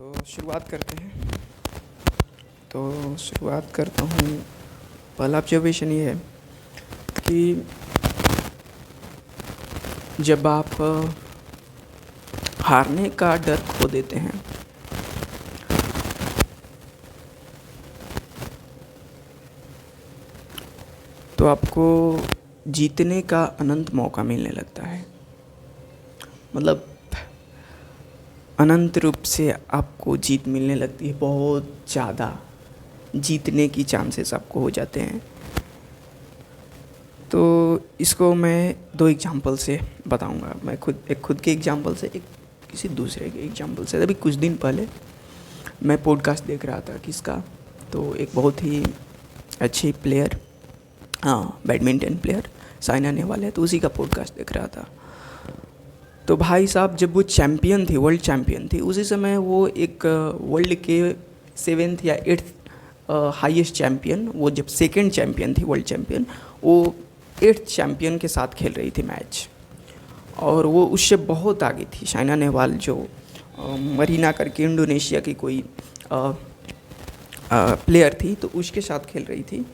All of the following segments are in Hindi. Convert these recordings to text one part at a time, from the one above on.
तो शुरुआत करते हैं। तो शुरुआत करता हूँ। पहला ऑब्जर्वेशन ये है कि जब आप हारने का डर खो देते हैं तो आपको जीतने का अनंत मौका मिलने लगता है। मतलब अनंत रूप से आपको जीत मिलने लगती है, बहुत ज़्यादा जीतने की चांसेस आपको हो जाते हैं। तो इसको मैं दो एग्जांपल से बताऊंगा। मैं खुद के एग्जांपल से, एक किसी दूसरे के एग्जांपल से। अभी कुछ दिन पहले मैं पॉडकास्ट देख रहा था किसका, तो एक बहुत ही अच्छी player, badminton player Saina Nehwal है, तो उसी का पॉडकास्ट देख रहा था। तो भाई साहब जब वो चैम्पियन थी, वर्ल्ड चैम्पियन थी, उसी समय वो एक वर्ल्ड के 7th या 8th हाईएस्ट चैम्पियन, वो जब सेकंड चैम्पियन थी, वर्ल्ड चैम्पियन, वो 8th चैम्पियन के साथ खेल रही थी मैच। और वो उससे बहुत आगे थी। साइना नेहवाल जो मरीना करके इंडोनेशिया की कोई प्लेयर थी, तो उसके साथ खेल रही थी।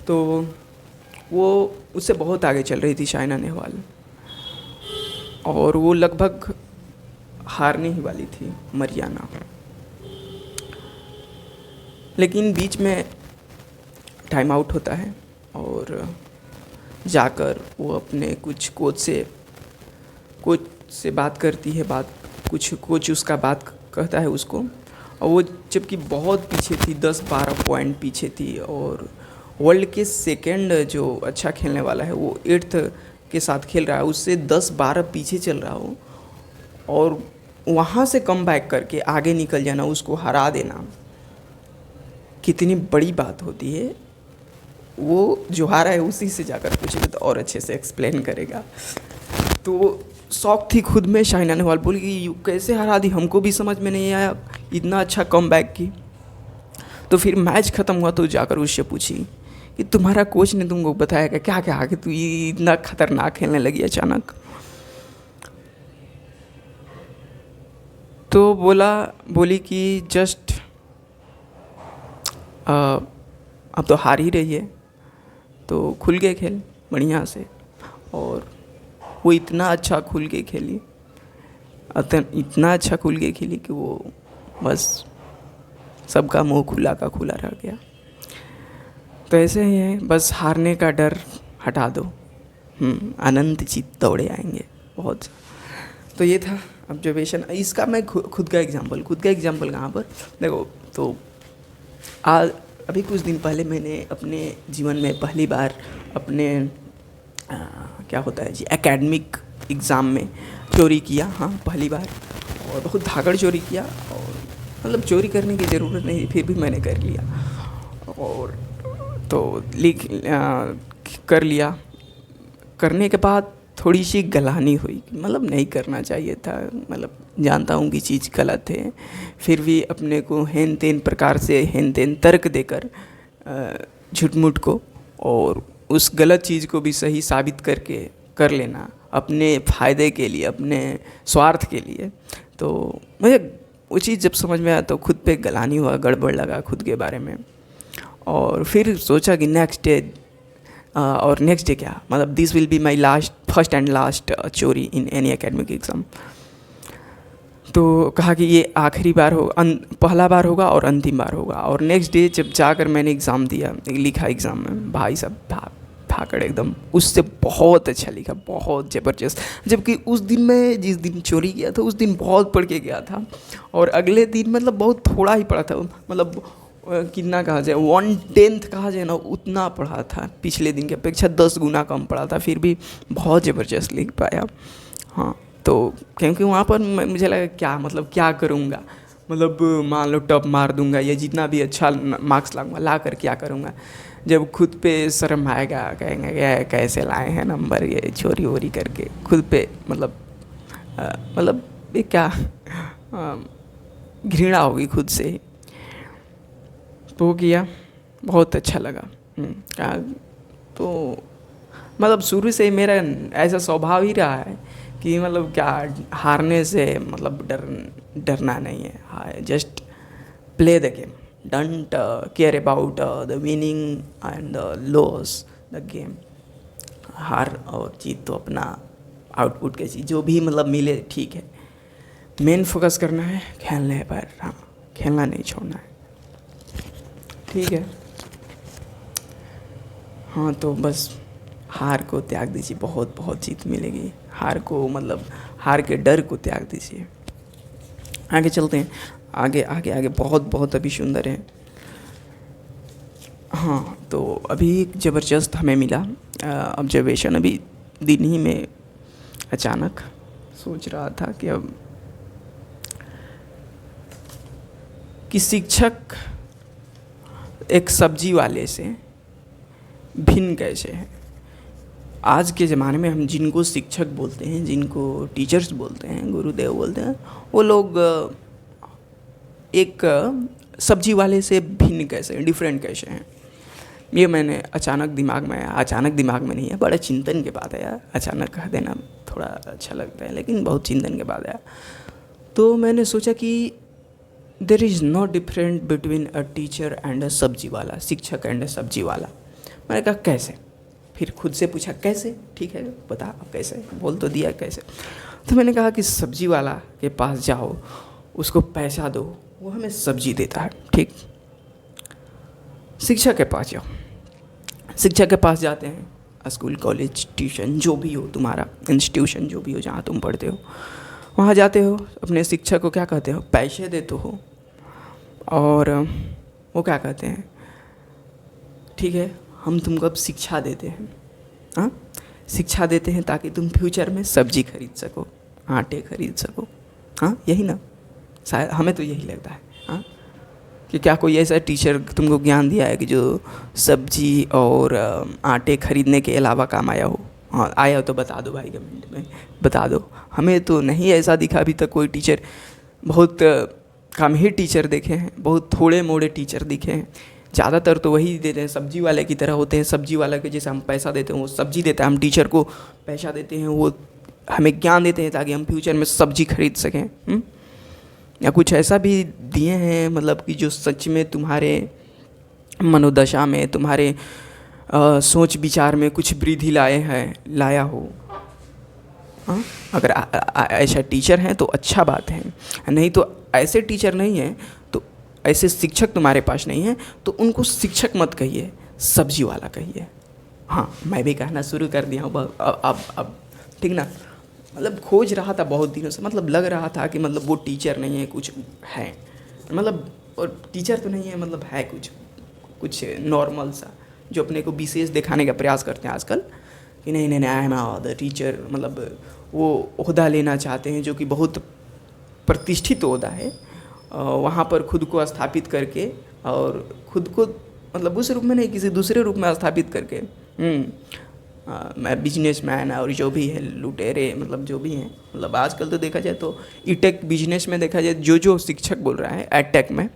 तो वो उससे बहुत आगे चल रही थी साइना नेहवाल, और वो लगभग हारने ही वाली थी मरियाना। लेकिन बीच में टाइम आउट होता है और जाकर वो अपने कुछ कोच से बात करती है। कोच उसका बात कहता है उसको, और वो जबकि बहुत पीछे थी, 10-12 पॉइंट पीछे थी, और वर्ल्ड के सेकंड जो अच्छा खेलने वाला है वो 8th के साथ खेल रहा है, उससे 10-12 पीछे चल रहा हो, और वहाँ से कम बैक करके आगे निकल जाना, उसको हरा देना, कितनी बड़ी बात होती है। वो जो हारा है उसी से जाकर पूछेगा तो और अच्छे से एक्सप्लेन करेगा। तो शौक थी खुद में। साइना नेहवाल बोली कि कैसे हरा दी, हमको भी समझ में नहीं आया, इतना अच्छा कम बैक की। तो फिर मैच ख़त्म हुआ तो जाकर उससे पूछी कि तुम्हारा कोच ने तुमको बताया क्या क्या कि तू इतना खतरनाक खेलने लगी अचानक। तो बोली कि जस्ट अब तो हार ही रही है, तो खुल के खेल बढ़िया से। और वो इतना अच्छा खुल के खेली, इतना अच्छा खुल के खेली कि वो बस सबका मुंह खुला का खुला रह गया। तो ऐसे ही है, बस हारने का डर हटा दो, अनंत जीत दौड़े आएंगे बहुत। तो ये था ऑब्जर्वेशन। इसका मैं खुद का एग्जांपल कहाँ पर देखो, तो अभी कुछ दिन पहले मैंने अपने जीवन में पहली बार अपने क्या होता है जी, एकेडमिक एग्ज़ाम में चोरी किया। हाँ, पहली बार, और बहुत धाकड़ चोरी किया। और मतलब चोरी करने की ज़रूरत नहीं, फिर भी मैंने कर लिया। और तो कर लिया। करने के बाद थोड़ी सी गलानी हुई, मतलब नहीं करना चाहिए था, मतलब जानता हूँ कि चीज़ गलत है, फिर भी अपने को हेन तेन प्रकार से हेन तेन तर्क देकर झूठ-मूठ को और उस गलत चीज़ को भी सही साबित करके कर लेना अपने फ़ायदे के लिए, अपने स्वार्थ के लिए। तो मुझे वो चीज़ जब समझ में आया तो खुद पे गलानी हुआ, गड़बड़ लगा खुद के बारे में। और फिर सोचा कि नेक्स्ट डे क्या, मतलब this will be my first and last चोरी इन एनी एकेडमिक एग्ज़ाम। तो कहा कि ये आखिरी बार हो, पहला बार होगा और अंतिम बार होगा। और नेक्स्ट डे जब जाकर मैंने एग्ज़ाम दिया, लिखा एग्ज़ाम में, भाई साहब भाकड़ एकदम उससे बहुत अच्छा लिखा, बहुत ज़बरदस्त। जबकि उस दिन मैं जिस दिन चोरी किया था उस दिन बहुत पढ़ के गया था, और अगले दिन मतलब बहुत थोड़ा ही पढ़ा था, मतलब कितना कहा जाए, 1/10 कहा जाए ना, उतना पढ़ा था। पिछले दिन की अपेक्षा 10 गुना कम पढ़ा था, फिर भी बहुत ज़बरदस्त लिख पाया। हाँ, तो क्योंकि वहाँ पर मुझे लगा क्या, मतलब क्या करूँगा, मतलब मान लो टॉप मार दूँगा या जितना भी अच्छा मार्क्स लाऊँगा, ला कर क्या करूँगा। जब खुद पे शर्म आएगा, कहेंगे कैसे लाए हैं नंबर ये चोरी वोरी करके, खुद पे मतलब ये क्या घृणा होगी खुद से। तो किया, बहुत अच्छा लगा। तो मतलब शुरू से मेरा ऐसा स्वभाव ही रहा है कि मतलब क्या हारने से मतलब डरना नहीं है, हाँ just play the game, don't care about the winning and the loss the game. हार और जीत तो अपना आउटपुट के चीज़ जो भी मतलब मिले ठीक है, मेन फोकस करना है खेलने पर, हाँ खेलना नहीं छोड़ना है, ठीक है। हाँ तो बस हार को त्याग दीजिए, बहुत बहुत जीत मिलेगी। हार को मतलब हार के डर को त्याग दीजिए। आगे चलते हैं, आगे आगे आगे बहुत बहुत अभी सुंदर है। हाँ तो अभी एक ज़बरदस्त हमें मिला ऑब्जर्वेशन अभी दिन ही में। अचानक सोच रहा था कि अब कि शिक्षक एक सब्जी वाले से भिन्न कैसे है। आज के ज़माने में हम जिनको शिक्षक बोलते हैं, जिनको टीचर्स बोलते हैं, गुरुदेव बोलते हैं, वो लोग एक सब्जी वाले से भिन्न कैसे हैं, डिफरेंट कैसे हैं। ये मैंने अचानक दिमाग में आया, अचानक दिमाग में नहीं है, बड़ा चिंतन के बाद आया। अचानक कह देना थोड़ा अच्छा लगता है, लेकिन बहुत चिंतन के बाद आया। तो मैंने सोचा कि there is no different between a teacher and a sabzi wala, शिक्षक एंड अ सब्जी वाला। मैंने कहा कैसे, फिर खुद से पूछा कैसे, ठीक है बता अब कैसे, बोल तो दिया कैसे। तो मैंने कहा कि सब्जी वाला के पास जाओ, उसको पैसा दो, वो हमें सब्जी देता है, ठीक। शिक्षक के पास जाओ, शिक्षक के पास जाते हैं, स्कूल कॉलेज ट्यूशन जो भी हो, तुम्हारा इंस्टीट्यूशन जो भी हो जहाँ तुम पढ़ते हो, वहाँ जाते हो, अपने शिक्षक को क्या कहते हो, पैसे देते हो, और वो क्या कहते हैं, ठीक है हम तुमको अब शिक्षा देते हैं। हाँ शिक्षा देते हैं ताकि तुम फ्यूचर में सब्जी खरीद सको, आटे खरीद सको। हाँ यही ना, शायद हमें तो यही लगता है। हाँ कि क्या कोई ऐसा टीचर तुमको ज्ञान दिया है कि जो सब्जी और आटे खरीदने के अलावा काम आया हो। हाँ आया हो तो बता दो भाई, कमेंट में बता दो। हमें तो नहीं ऐसा दिखा अभी तक कोई टीचर, बहुत कम ही टीचर देखे हैं, बहुत थोड़े मोड़े टीचर दिखे हैं। ज़्यादातर तो वही देते हैं, सब्जी वाले की तरह होते हैं। सब्जी वाला के जैसे हम पैसा देते हैं वो सब्जी देता है, हम टीचर को पैसा देते हैं, वो हमें ज्ञान देते हैं ताकि हम फ्यूचर में सब्जी खरीद सकें। या कुछ ऐसा भी दिए हैं मतलब कि जो सच में तुम्हारे मनोदशा में, तुम्हारे सोच विचार में कुछ वृद्धि लाया हो। हाँ अगर ऐसा टीचर हैं तो अच्छा बात है, नहीं तो ऐसे टीचर नहीं हैं, तो ऐसे शिक्षक तुम्हारे पास नहीं हैं, तो उनको शिक्षक मत कहिए, सब्जी वाला कहिए। हाँ मैं भी कहना शुरू कर दिया हूँ अब ठीक ना। मतलब खोज रहा था बहुत दिनों से, मतलब लग रहा था कि मतलब वो टीचर नहीं है, कुछ है, मतलब और टीचर तो नहीं है, मतलब है कुछ नॉर्मल सा, जो अपने को विशेष दिखाने का प्रयास करते हैं आजकल कि नहीं नहीं आई एम द टीचर, मतलब वो ओहदा लेना चाहते हैं जो कि बहुत प्रतिष्ठित ओहदा है, वहाँ पर खुद को स्थापित करके, और खुद को मतलब उस रूप में नहीं किसी दूसरे रूप में स्थापित करके मैं बिजनेसमैन और जो भी है लुटेरे, मतलब जो भी हैं, मतलब आजकल तो देखा जाए तो ईटेक बिजनेस में देखा जाए जो शिक्षक बोल रहा है एडटेक में,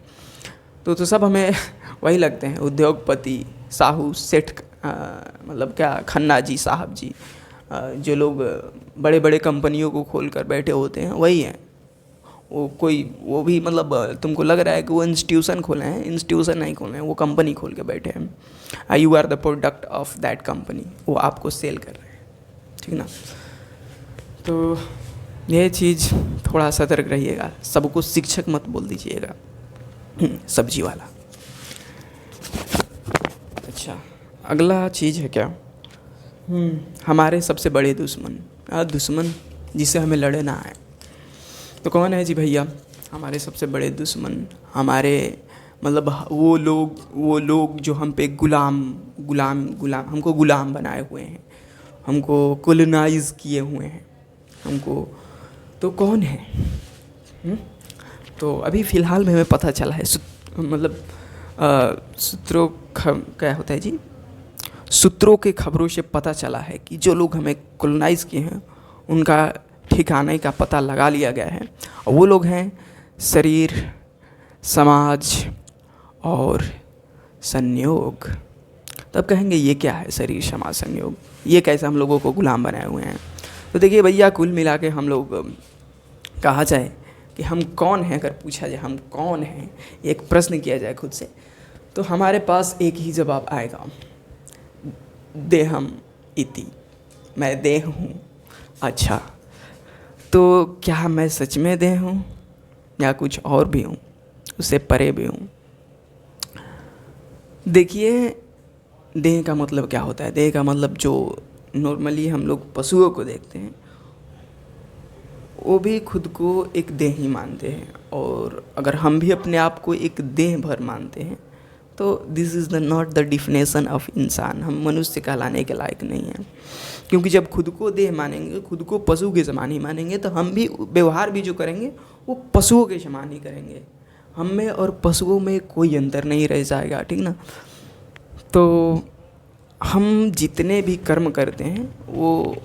तो सब हमें वही लगते हैं, उद्योगपति, साहू, सेठ, मतलब क्या खन्ना जी, साहब जी, जो लोग बड़े बड़े कंपनियों को खोल कर बैठे होते हैं वही हैं। वो भी मतलब तुमको लग रहा है कि वो इंस्टीट्यूशन खोले हैं, इंस्टीट्यूशन नहीं खोले हैं, वो कंपनी खोल के बैठे हैं। You are the product of that company, वो आपको सेल कर रहे हैं, ठीक ना। तो ये चीज़ थोड़ा सतर्क रहिएगा, सबको शिक्षक मत बोल दीजिएगा, सब्जी वाला। अच्छा अगला चीज़ है क्या, हमारे सबसे बड़े दुश्मन जिसे हमें लड़ना है, तो कौन है जी भैया। हमारे सबसे बड़े दुश्मन, हमारे मतलब वो लोग जो हम पे गुलाम हमको गुलाम बनाए हुए हैं, हमको कोलोनाइज किए हुए हैं हमको, तो कौन है। तो अभी फ़िलहाल में हमें पता चला है, मतलब क्या होता है जी, सूत्रों के खबरों से पता चला है कि जो लोग हमें कोलोनाइज किए हैं उनका ठिकाने का पता लगा लिया गया है, और वो लोग हैं शरीर, समाज और संयोग। तब कहेंगे ये क्या है शरीर, समाज, संयोग, ये कैसे हम लोगों को गुलाम बनाए हुए हैं। तो देखिए भैया, कुल मिला के हम लोग कहा जाए कि हम कौन हैं, अगर पूछा जाए हम कौन हैं, एक प्रश्न किया जाए खुद से, तो हमारे पास एक ही जवाब आएगा, देहम इति, मैं देह हूँ। अच्छा, तो क्या मैं सच में देह हूँ या कुछ और भी हूँ, उससे परे भी हूँ? देखिए, देह का मतलब क्या होता है? देह का मतलब जो नॉर्मली हम लोग पशुओं को देखते हैं, वो भी खुद को एक देह ही मानते हैं, और अगर हम भी अपने आप को एक देह भर मानते हैं तो this is the not the definition of इंसान। हम मनुष्य कहलाने के लायक नहीं हैं, क्योंकि जब खुद को देह मानेंगे, खुद को पशु के समान ही मानेंगे, तो हम भी व्यवहार भी जो करेंगे वो पशुओं के समान ही करेंगे। हम में और पशुओं में कोई अंतर नहीं रह जाएगा, ठीक ना। तो हम जितने भी कर्म करते हैं वो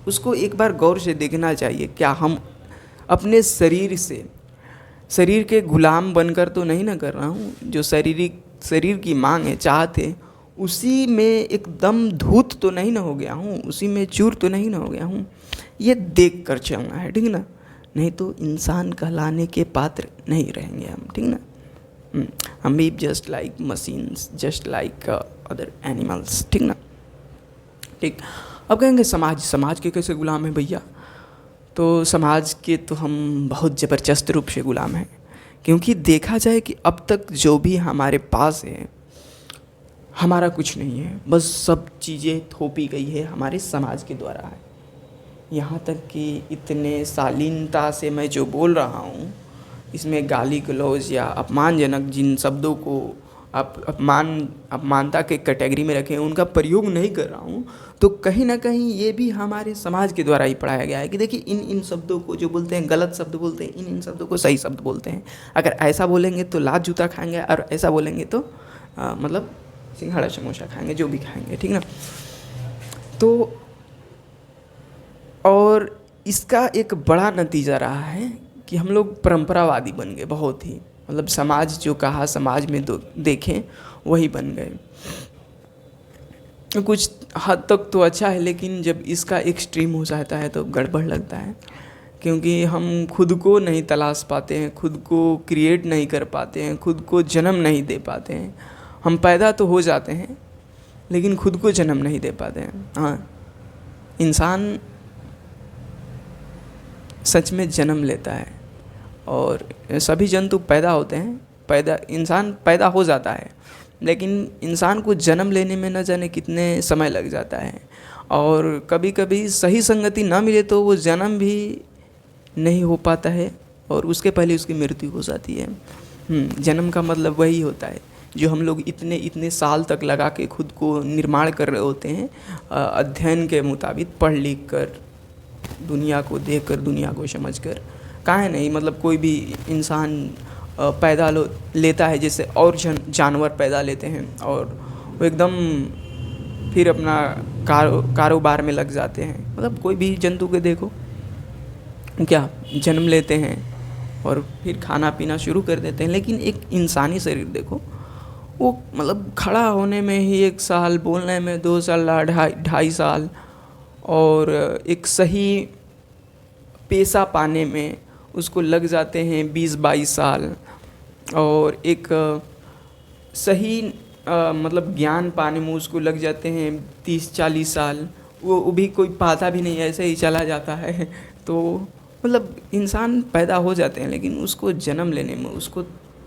उसको एक बार गौर से देखना चाहिए, क्या हम अपने शरीर के गुलाम बनकर तो नहीं ना कर रहा हूँ? जो शरीर की मांग है, चाहत है, उसी में एकदम धूत तो नहीं ना हो गया हूँ, उसी में चूर तो नहीं ना हो गया हूँ? ये देख कर चलना है, ठीक ना। नहीं तो इंसान कहलाने के पात्र नहीं रहेंगे हम, ठीक ना। हम भी just like machines, just like other animals, ठीक ना। ठीक, अब कहेंगे समाज के कैसे गुलाम है भैया? तो समाज के तो हम बहुत ज़बरदस्त रूप से गुलाम हैं, क्योंकि देखा जाए कि अब तक जो भी हमारे पास है, हमारा कुछ नहीं है, बस सब चीज़ें थोपी गई है हमारे समाज के द्वारा है। यहाँ तक कि इतने शालीनता से मैं जो बोल रहा हूँ, इसमें गाली गलौज या अपमानजनक जिन शब्दों को आप अपमानता के कैटेगरी में रखें, उनका प्रयोग नहीं कर रहा हूँ, तो कहीं ना कहीं ये भी हमारे समाज के द्वारा ही पढ़ाया गया है कि देखिए, इन शब्दों को जो बोलते हैं गलत शब्द बोलते हैं, इन शब्दों को सही शब्द बोलते हैं। अगर ऐसा बोलेंगे तो लात जूता खाएंगे, और ऐसा बोलेंगे तो मतलब सिंघाड़ा समोसा खाएंगे, जो भी खाएंगे, ठीक ना। तो और इसका एक बड़ा नतीजा रहा है कि हम लोग परंपरावादी बन गए बहुत ही, मतलब समाज जो कहा, समाज में देखें वही बन गए। कुछ हद तक तो अच्छा है, लेकिन जब इसका एक्सट्रीम हो जाता है तो गड़बड़ लगता है, क्योंकि हम खुद को नहीं तलाश पाते हैं, खुद को क्रिएट नहीं कर पाते हैं, खुद को जन्म नहीं दे पाते हैं। हम पैदा तो हो जाते हैं लेकिन खुद को जन्म नहीं दे पाते हैं। हाँ, इंसान सच में जन्म लेता है, और सभी जंतु पैदा होते हैं, इंसान पैदा हो जाता है, लेकिन इंसान को जन्म लेने में न जाने कितने समय लग जाता है, और कभी कभी सही संगति ना मिले तो वो जन्म भी नहीं हो पाता है, और उसके पहले उसकी मृत्यु हो जाती है। जन्म का मतलब वही होता है जो हम लोग इतने साल तक लगा के खुद को निर्माण कर रहे होते हैं, अध्ययन के मुताबिक, पढ़ लिख कर, दुनिया को देख कर, दुनिया को समझ कर। काहे नहीं, मतलब कोई भी इंसान पैदा लेता है, जैसे और जानवर पैदा लेते हैं, और वो एकदम फिर अपना कारोबार में लग जाते हैं। मतलब कोई भी जंतु के देखो, क्या जन्म लेते हैं और फिर खाना पीना शुरू कर देते हैं, लेकिन एक इंसानी शरीर देखो, वो मतलब खड़ा होने में ही 1 साल, बोलने में 2 साल, 2.5 साल, और एक सही पेशा पाने में उसको लग जाते हैं 20-22 साल, और एक सही मतलब ज्ञान पाने में उसको लग जाते हैं 30-40 साल। वो भी कोई पाता भी नहीं, ऐसे ही चला जाता है। तो मतलब इंसान पैदा हो जाते हैं, लेकिन उसको जन्म लेने में, उसको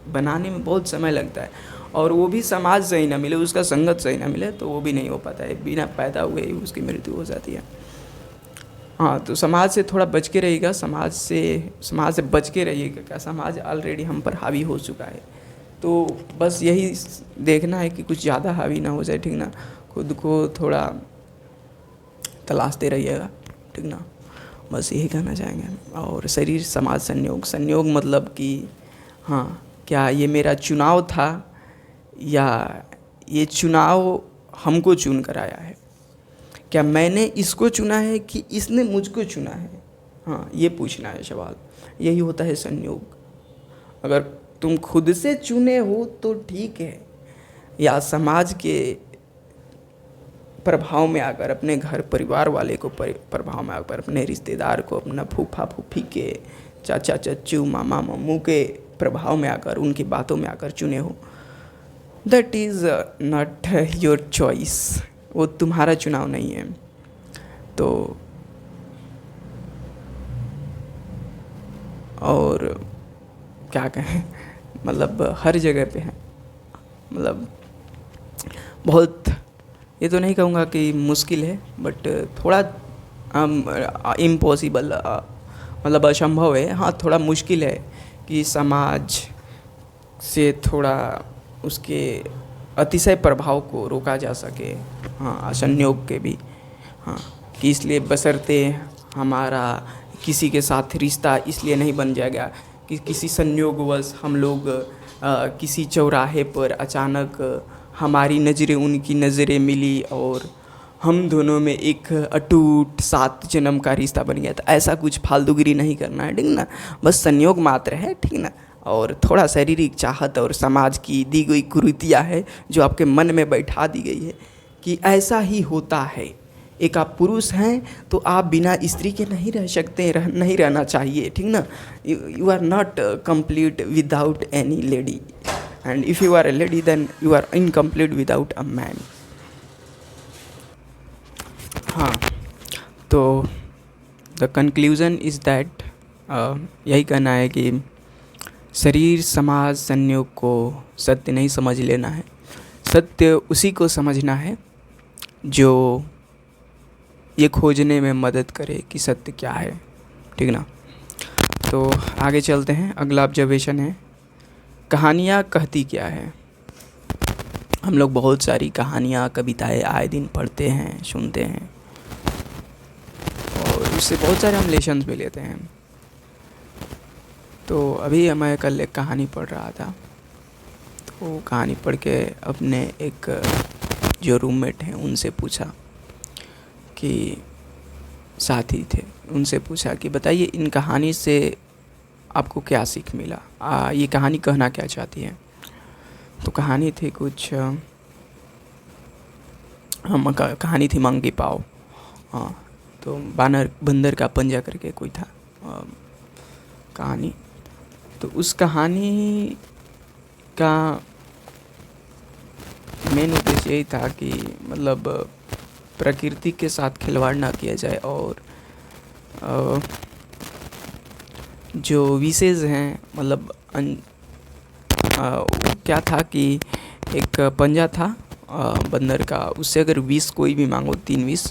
बनाने में बहुत समय लगता है, और वो भी समाज सही ना मिले, उसका संगत सही ना मिले तो वो भी नहीं हो पाता है, बिना पैदा हुए ही उसकी मृत्यु हो जाती है। हाँ, तो समाज से थोड़ा बच के रहिएगा, समाज से बच के रहिएगा, क्या समाज ऑलरेडी हम पर हावी हो चुका है। तो बस यही देखना है कि कुछ ज़्यादा हावी ना हो जाए, ठीक ना। खुद को थोड़ा तलाशते रहिएगा, ठीक ना। बस यही कहना चाहेंगे। और शरीर समाज संयोग मतलब कि हाँ, क्या ये मेरा चुनाव था या ये चुनाव हमको चुन कर आया है? क्या मैंने इसको चुना है कि इसने मुझको चुना है? हाँ, ये पूछना है सवाल। यही होता है संयोग। अगर तुम खुद से चुने हो तो ठीक है, या समाज के प्रभाव में आकर, अपने घर परिवार वाले को प्रभाव में आकर, अपने रिश्तेदार को, अपना फूफा फूफी के, चाचा चच्चू, मामा मम्मू के प्रभाव में आकर, उनकी बातों में आकर चुने हो, that is not your choice, वो तुम्हारा चुनाव नहीं है। तो और क्या कहें, मतलब हर जगह पे है, मतलब बहुत, ये तो नहीं कहूँगा कि मुश्किल है, बट थोड़ा इम्पॉसिबल, मतलब असंभव है, हाँ थोड़ा मुश्किल है कि समाज से थोड़ा उसके अतिशय प्रभाव को रोका जा सके, हाँ संयोग के भी, हाँ कि इसलिए बशर्ते हमारा किसी के साथ रिश्ता इसलिए नहीं बन जाएगा कि किसी संयोगवश हम लोग किसी चौराहे पर अचानक हमारी नज़रें उनकी नज़रें मिली और हम दोनों में एक अटूट 7 जन्म का रिश्ता बन गया। तो ऐसा कुछ फालतूगिरी नहीं करना है, ठीक ना, बस संयोग मात्र है, ठीक ना। और थोड़ा शारीरिक चाहत और समाज की दी गई कुरीतियाँ है जो आपके मन में बैठा दी गई है कि ऐसा ही होता है। एक आप पुरुष हैं तो आप बिना स्त्री के नहीं रह सकते, नहीं रहना चाहिए, ठीक ना। You are not complete without any lady, and if you are a lady then you are incomplete without a man. हाँ, तो द कंक्लूज़न इज़ दैट, यही कहना है कि शरीर समाज संयोग को सत्य नहीं समझ लेना है, सत्य उसी को समझना है जो ये खोजने में मदद करे कि सत्य क्या है, ठीक ना। तो आगे चलते हैं, अगला ऑब्जर्वेशन है, कहानियाँ कहती क्या है। हम लोग बहुत सारी कहानियाँ, कविताएं आए दिन पढ़ते हैं, सुनते हैं, और उससे बहुत सारे हम लेसन्स भी लेते हैं। तो अभी मैं कल एक कहानी पढ़ रहा था, तो कहानी पढ़ के अपने एक जो रूममेट हैं उनसे पूछा कि, साथी थे, उनसे पूछा कि बताइए इन कहानी से आपको क्या सीख मिला, ये कहानी कहना क्या चाहती है। तो कहानी थी कुछ, कहानी थी मंकी पाव, हाँ, तो बंदर का पंजा करके कोई था कहानी। तो उस कहानी का मेन उद्देश्य यही था कि मतलब प्रकृति के साथ खिलवाड़ ना किया जाए, और जो विशेष हैं, मतलब क्या था कि एक पंजा था बंदर का, उससे अगर विष कोई भी मांगो 3 विष,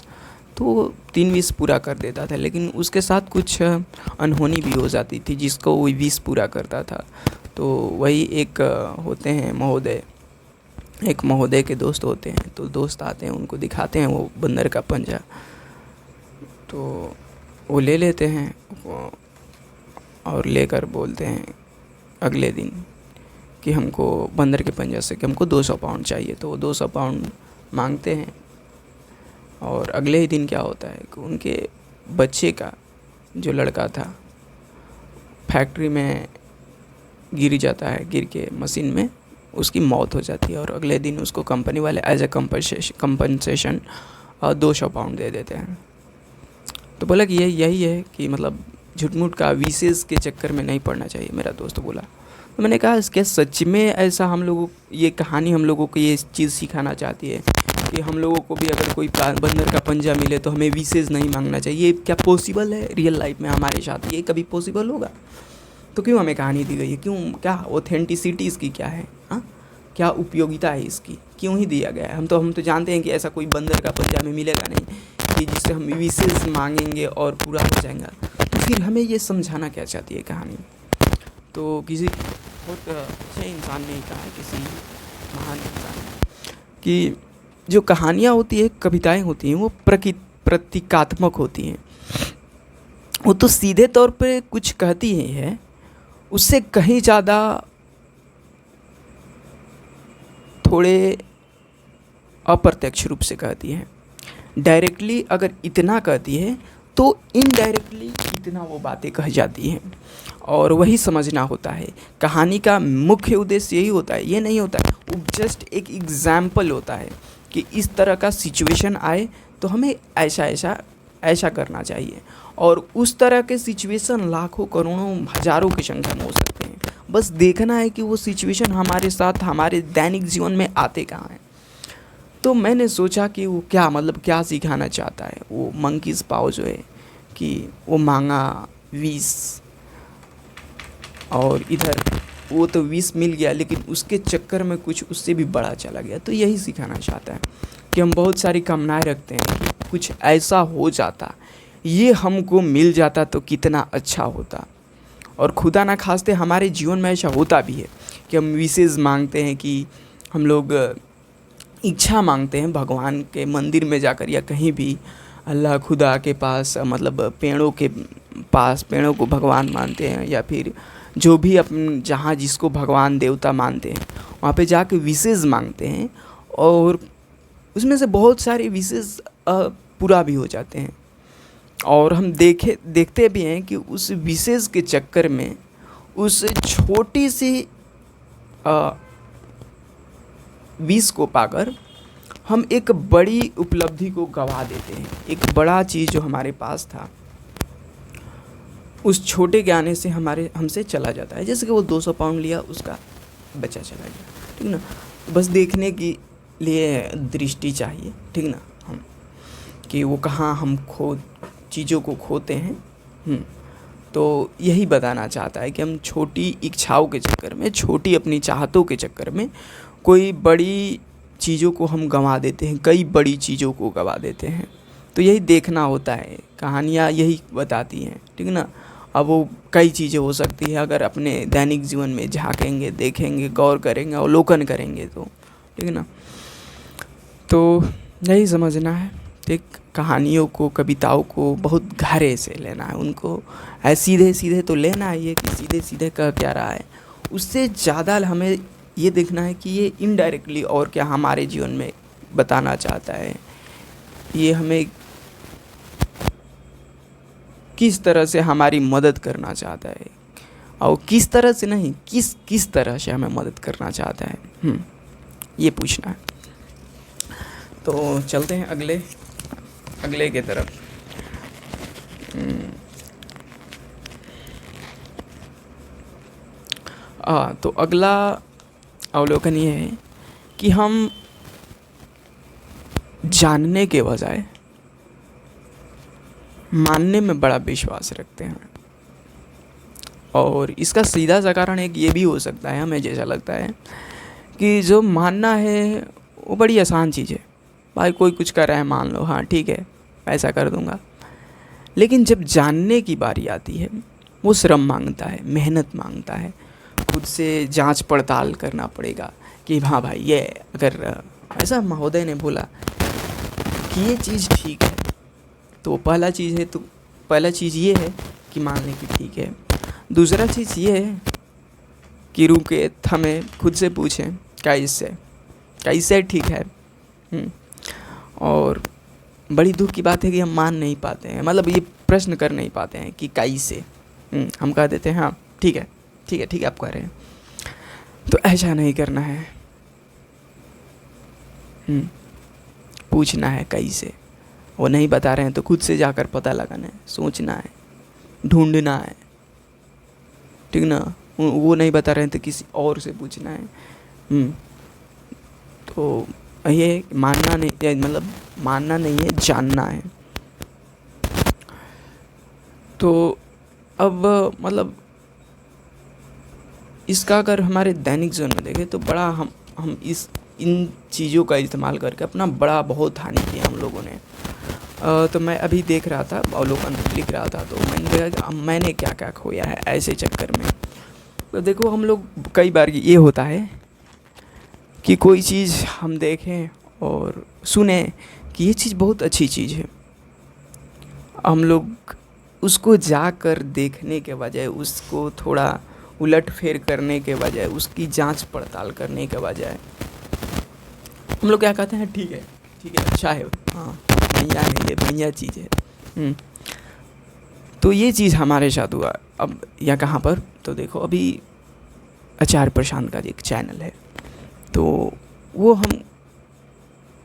तो 3 विष पूरा कर देता था, लेकिन उसके साथ कुछ अनहोनी भी हो जाती थी जिसको वो विष पूरा करता था। तो वही एक होते हैं महोदय, एक महोदय के दोस्त होते हैं, तो दोस्त आते हैं, उनको दिखाते हैं वो बंदर का पंजा, तो वो ले लेते हैं और लेकर बोलते हैं अगले दिन कि हमको बंदर के पंजे से कि हमको 200 पाउंड चाहिए। तो वो 200 पाउंड मांगते हैं, और अगले ही दिन क्या होता है कि उनके बच्चे का जो लड़का था फैक्ट्री में गिर जाता है, गिर के मशीन में उसकी मौत हो जाती है, और अगले दिन उसको कंपनी वाले एज ए कंपनसेशन 200 पाउंड दे देते हैं। तो बोला कि यही है कि मतलब झूठ-मूठ का विशेष के चक्कर में नहीं पड़ना चाहिए, मेरा दोस्त बोला। तो मैंने कहा क्या सच में ऐसा हम लोगों, ये कहानी हम लोगों को ये चीज़ सिखाना चाहती है कि हम लोगों को भी अगर कोई बंदर का पंजा मिले तो हमें विशेष नहीं मांगना चाहिए। ये क्या पॉसिबल है रियल लाइफ में हमारे साथ, ये कभी पॉसिबल होगा? तो क्यों हमें कहानी दी गई है, क्यों, क्या ऑथेंटिसिटी इसकी क्या है, हाँ क्या उपयोगिता है इसकी, क्यों ही दिया गया है? हम तो जानते हैं कि ऐसा कोई बंदर का पंजा हमें मिलेगा नहीं कि जिससे हम विशेष मांगेंगे और पूरा हो जाएगा। तो फिर हमें ये समझाना क्या चाहती है कहानी? तो किसी बहुत अच्छे इंसान ने कहा, किसी महान इंसान ने, कि जो कहानियाँ होती है, कविताएं होती हैं, वो प्रतीकात्मक होती हैं। वो तो सीधे तौर पे कुछ कहती ही है, उससे कहीं ज़्यादा थोड़े अप्रत्यक्ष रूप से कहती है। डायरेक्टली अगर इतना कहती है तो इनडायरेक्टली इतना वो बातें कह जाती हैं, और वही समझना होता है। कहानी का मुख्य उद्देश्य यही होता है, ये नहीं होता है, वो जस्ट एक एग्जाम्पल होता है कि इस तरह का सिचुएशन आए तो हमें ऐसा ऐसा ऐसा करना चाहिए। और उस तरह के सिचुएशन लाखों करोड़ों हज़ारों की संख्या में हो सकते हैं, बस देखना है कि वो सिचुएशन हमारे साथ हमारे दैनिक जीवन में आते कहाँ हैं। तो मैंने सोचा कि वो क्या मतलब क्या सिखाना चाहता है वो मंकीज़ पाव जो है, कि वो मांगा 20 और इधर वो तो 20 मिल गया, लेकिन उसके चक्कर में कुछ उससे भी बड़ा चला गया। तो यही सिखाना चाहता है कि हम बहुत सारी कामनाएं रखते हैं कि कुछ ऐसा हो जाता, ये हमको मिल जाता तो कितना अच्छा होता। और खुदा ना खास्ते हमारे जीवन में ऐसा होता भी है कि हम विशेष मांगते हैं, कि हम लोग इच्छा मांगते हैं भगवान के मंदिर में जाकर या कहीं भी अल्लाह खुदा के पास, मतलब पेड़ों के पास, पेड़ों को भगवान मानते हैं या फिर जो भी अपन जहाँ जिसको भगवान देवता मानते हैं वहाँ पे जाके विशेष मांगते हैं, और उसमें से बहुत सारे विशेष पूरा भी हो जाते हैं। और हम देखते भी हैं कि उस विशेष के चक्कर में उस छोटी सी विष को पाकर हम एक बड़ी उपलब्धि को गवा देते हैं। एक बड़ा चीज़ जो हमारे पास था उस छोटे के आने से हमसे चला जाता है। जैसे कि वो 200 पाउंड लिया, उसका बचा चला गया, ठीक ना। बस देखने के लिए दृष्टि चाहिए, ठीक ना, हम कि वो कहाँ हम चीज़ों को खोते हैं। तो यही बताना चाहता है कि हम छोटी इच्छाओं के चक्कर में, छोटी अपनी चाहतों के चक्कर में कोई बड़ी चीज़ों को हम गंवा देते हैं, कई बड़ी चीज़ों को गंवा देते हैं। तो यही देखना होता है, कहानियाँ यही बताती हैं, ठीक ना। अब वो कई चीज़ें हो सकती है, अगर अपने दैनिक जीवन में झांकेंगे, देखेंगे, गौर करेंगे, अवलोकन करेंगे तो, ठीक ना। तो यही समझना है, ठीक। कहानियों को, कविताओं को बहुत गहरे से लेना है, उनको सीधे सीधे तो लेना है ये कि सीधे सीधे कह क्या रहा है। उससे ज़्यादा हमें ये देखना है कि ये इनडायरेक्टली और क्या हमारे जीवन में बताना चाहता है, ये हमें किस तरह से हमारी मदद करना चाहता है, और किस तरह से नहीं, किस तरह से हमें मदद करना चाहता है, ये पूछना है। तो चलते हैं अगले के तरफ। तो अगला अवलोकन ये है कि हम जानने के बजाय मानने में बड़ा विश्वास रखते हैं। और इसका सीधा सा कारण एक ये भी हो सकता है, हमें जैसा लगता है कि जो मानना है वो बड़ी आसान चीज़ है, भाई कोई कुछ कर रहा है मान लो, हाँ ठीक है ऐसा कर दूंगा। लेकिन जब जानने की बारी आती है वो श्रम मांगता है, मेहनत मांगता है, खुद से जांच पड़ताल करना पड़ेगा कि हाँ भाई ये अगर ऐसा महोदय ने बोला कि ये चीज़ ठीक है, तो पहला चीज़ ये है कि मानने की ठीक है। दूसरा चीज़ ये है कि रुके, थमे, खुद से पूछें कैसे ठीक है। और बड़ी दुख की बात है कि हम मान नहीं पाते हैं, मतलब ये प्रश्न कर नहीं पाते हैं कि कैसे। हम कह देते हैं हाँ ठीक है आप कह रहे हैं, तो ऐसा नहीं करना है। पूछना है कैसे, वो नहीं बता रहे हैं तो खुद से जाकर पता लगाना है, सोचना है, ढूंढना है, ठीक ना। वो नहीं बता रहे हैं तो किसी और से पूछना है। तो ये मानना नहीं, मतलब मानना नहीं है, जानना है। तो अब मतलब इसका अगर हमारे दैनिक जीवन में देखें तो बड़ा हम इन चीज़ों का इस्तेमाल करके अपना बड़ा बहुत हानि किया हम लोगों ने। तो मैं अभी देख रहा था, अवलोकन लिख रहा था, तो मैंने देखा कि मैंने क्या क्या खोया है ऐसे चक्कर में। तो देखो हम लोग कई बार ये होता है कि कोई चीज़ हम देखें और सुने कि ये चीज़ बहुत अच्छी चीज़ है, हम लोग उसको जाकर देखने के बजाय, उसको थोड़ा उलट फेर करने के बजाय, उसकी जांच पड़ताल करने के बजाय हम लोग क्या कहते हैं, ठीक है अच्छा है, हाँ बढ़िया है, ये बढ़िया चीज़ है। तो ये चीज़ हमारे साथ हुआ। अब या कहाँ पर, तो देखो अभी आचार्य प्रशांत का एक चैनल है, तो वो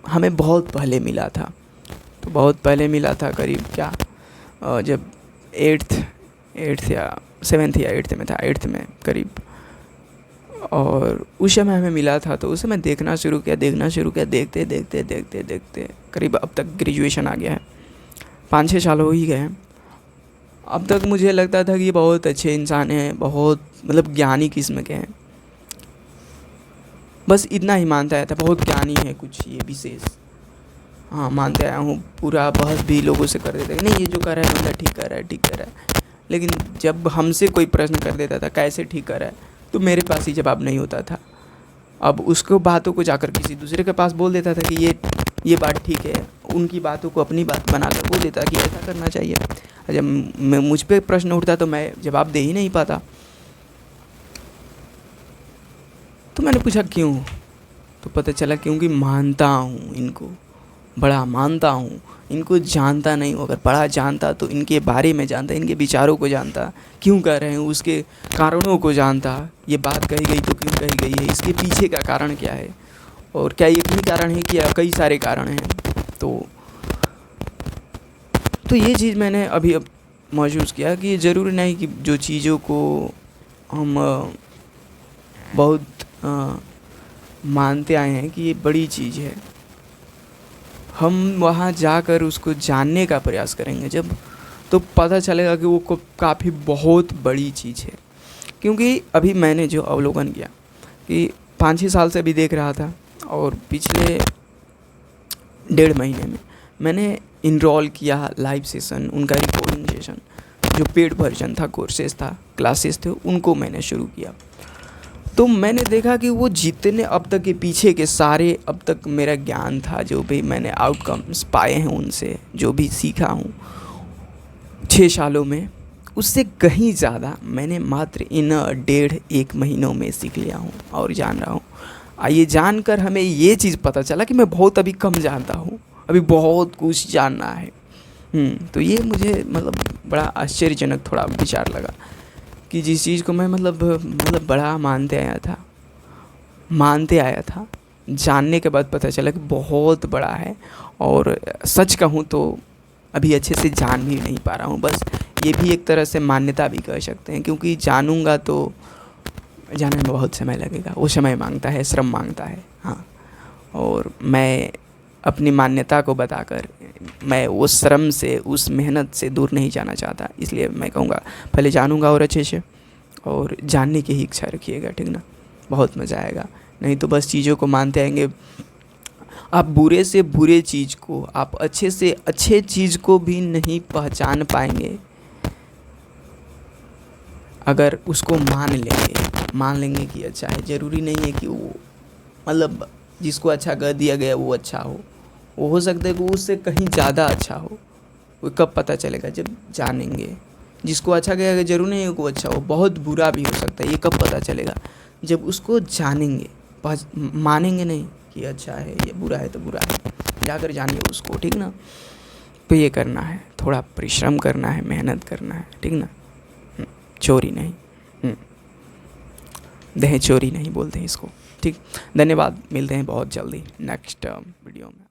हमें बहुत पहले मिला था। तो बहुत पहले मिला था, करीब क्या जब एट्थ या सेवेंथ या एट्थ में था, एट्थ में करीब। और उस समय हमें मिला था, तो उस समय देखना शुरू किया, देखते देखते देखते देखते करीब अब तक ग्रेजुएशन आ गया है, 5-6 साल हो ही गए हैं। अब तक मुझे लगता था कि ये बहुत अच्छे इंसान हैं, बहुत मतलब ज्ञानी किस्म के हैं, बस इतना ही मानता आया था, बहुत ज्ञानी है कुछ ये विशेष। हाँ, मानते आया हूँ, पूरा बहस भी लोगों से कर देते नहीं, ये जो कर रहा है बंदा ठीक कर रहा है। लेकिन जब हमसे कोई प्रश्न कर देता था कैसे ठीक कर रहा है, तो मेरे पास ही जवाब नहीं होता था। अब उसको बातों को जाकर किसी दूसरे के पास बोल देता था कि ये बात ठीक है, उनकी बातों को अपनी बात बनाकर बोल देता कि ऐसा करना चाहिए। जब मुझ पे प्रश्न उठता तो मैं जवाब दे ही नहीं पाता। तो मैंने पूछा क्यों, तो पता चला क्योंकि मानता हूँ इनको, बड़ा मानता हूँ इनको, जानता नहीं हूँ। अगर बड़ा जानता तो इनके बारे में जानता, इनके विचारों को जानता, क्यों कर रहे हैं उसके कारणों को जानता, ये बात कही गई तो क्यों कही गई है, इसके पीछे का कारण क्या है, और क्या एक ही कारण है कि कई सारे कारण हैं। तो ये चीज़ मैंने अभी अब महसूस किया कि ज़रूरी नहीं कि जो चीज़ों को हम बहुत मानते आए हैं कि ये बड़ी चीज़ है, हम वहाँ जाकर उसको जानने का प्रयास करेंगे जब, तो पता चलेगा कि वो काफ़ी बहुत बड़ी चीज़ है। क्योंकि अभी मैंने जो अवलोकन किया कि 5-6 साल से भी देख रहा था, और पिछले 1.5 महीने में मैंने इनरोल किया लाइव सेशन, उनका रिकॉर्डिंग सेशन, जो पेड वर्जन था, कोर्सेज था, क्लासेस थे, उनको मैंने शुरू किया। तो मैंने देखा कि वो जितने अब तक के पीछे के सारे अब तक मेरा ज्ञान था, जो भी मैंने आउटकम्स पाए हैं उनसे, जो भी सीखा हूँ 6 सालों में, उससे कहीं ज़्यादा मैंने मात्र इन 1.5 महीनों में सीख लिया हूँ और जान रहा हूँ। ये जानकर हमें ये चीज़ पता चला कि मैं बहुत अभी कम जानता हूँ, अभी बहुत कुछ जानना है। तो ये मुझे मतलब बड़ा आश्चर्यजनक थोड़ा विचार लगा कि जिस चीज़ को मैं मतलब बड़ा मानते आया था, जानने के बाद पता चला कि बहुत बड़ा है। और सच कहूँ तो अभी अच्छे से जान भी नहीं पा रहा हूँ, बस ये भी एक तरह से मान्यता भी कह सकते हैं, क्योंकि जानूँगा तो जानने में बहुत समय लगेगा, वो समय मांगता है, श्रम मांगता है। हाँ, और मैं अपनी मान्यता को बताकर मैं वो श्रम से, उस मेहनत से दूर नहीं जाना चाहता, इसलिए मैं कहूँगा पहले जानूँगा और अच्छे से, और जानने की ही इच्छा रखिएगा, ठीक ना, बहुत मज़ा आएगा। नहीं तो बस चीज़ों को मानते आएंगे, आप बुरे से बुरे चीज़ को, आप अच्छे से अच्छे चीज़ को भी नहीं पहचान पाएंगे अगर उसको मान लेंगे कि अच्छा है। ज़रूरी नहीं है कि वो मतलब जिसको अच्छा कर दिया गया वो अच्छा हो सकता है कि उससे कहीं ज़्यादा अच्छा हो। वो कब पता चलेगा, जब जानेंगे। जिसको अच्छा गया ज़रूरी नहीं है कि वो अच्छा हो, बहुत बुरा भी हो सकता है, ये कब पता चलेगा, जब उसको जानेंगे। मानेंगे नहीं कि अच्छा है, ये बुरा है तो बुरा है, जाकर जानिए उसको, ठीक ना। तो ये करना है, थोड़ा परिश्रम करना है, मेहनत करना है, ठीक ना, चोरी नहीं, देह चोरी नहीं बोलते हैं इसको, ठीक। धन्यवाद, मिलते हैं बहुत जल्दी नेक्स्ट वीडियो में।